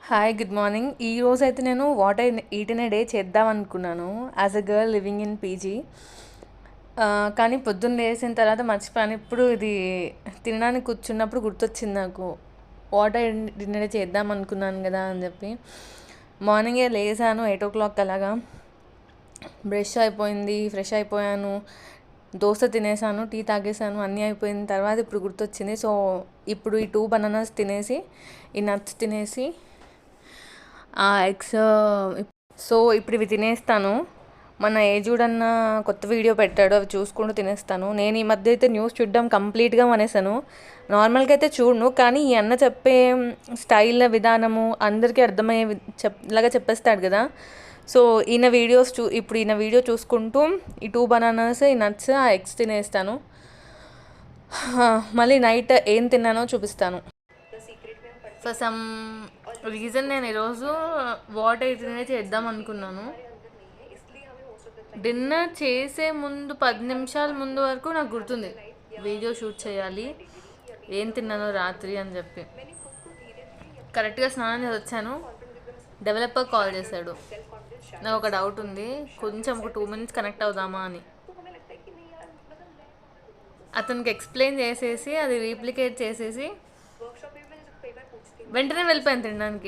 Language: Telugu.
Hi good morning. ఈరోజు అయితే నేను what I eat in a day చేద్దాం అనుకున్నాను as a girl living in PG. కానీ పొద్దున్న లేసిన తర్వాత మర్చిపోయాను. ఇప్పుడు ఇది తినడానికి కూర్చున్నప్పుడు గుర్తొచ్చింది నాకు, వాట్ ఐ డిన్నర్ చేద్దాం అనుకున్నాను కదా అని చెప్పి. మార్నింగే లేసాను 8 o'clock అలాగా. బ్రష్ అయిపోయింది, ఫ్రెష్ అయిపోయాను, దోశ తినేసాను, టీ తాగేసాను, అన్నీ అయిపోయిన తర్వాత ఇప్పుడు గుర్తొచ్చింది. సో ఇప్పుడు ఈ 2 bananas తినేసి, ఈ నట్స్ తినేసి, ఆ ఎగ్స్, సో ఇప్పుడు ఇవి తినేస్తాను. మన ఏజుడ్ అన్న కొత్త వీడియో పెట్టాడు, అవి చూసుకుంటూ తినేస్తాను. నేను ఈ మధ్య అయితే న్యూస్ చూడడం కంప్లీట్గా మానేసాను. నార్మల్గా అయితే చూడను, కానీ ఈ అన్న చెప్పే స్టైల్ విధానము అందరికీ అర్థమయ్యే లాగా చెప్పేస్తాడు కదా. సో ఇప్పుడు ఈయన వీడియో చూసుకుంటూ ఈ 2 bananas, ఈ నట్స్, ఆ ఎగ్స్ తినేస్తాను. మళ్ళీ నైట్ ఏం తిన్నానో చూపిస్తాను. ఫర్ సమ్ రీజన్ నేను ఈరోజు వాట్ అయితే చేద్దాం అనుకున్నాను. డిన్నర్ చేసే ముందు 10 నిమిషాల ముందు వరకు నాకు గుర్తుంది వీడియో షూట్ చేయాలి, ఏం తిన్నానో రాత్రి అని చెప్పి. కరెక్ట్గా స్నానం చేసి వచ్చాను, డెవలపర్ కాల్ చేశాడు. నాకు ఒక డౌట్ ఉంది, కొంచెం ఒక 2 minutes కనెక్ట్ అవుదామా అని. అతనికి ఎక్స్ప్లెయిన్ చేసేసి అది రీప్లికేట్ చేసేసి వెంటనే వెళ్ళిపోయాను తినడానికి.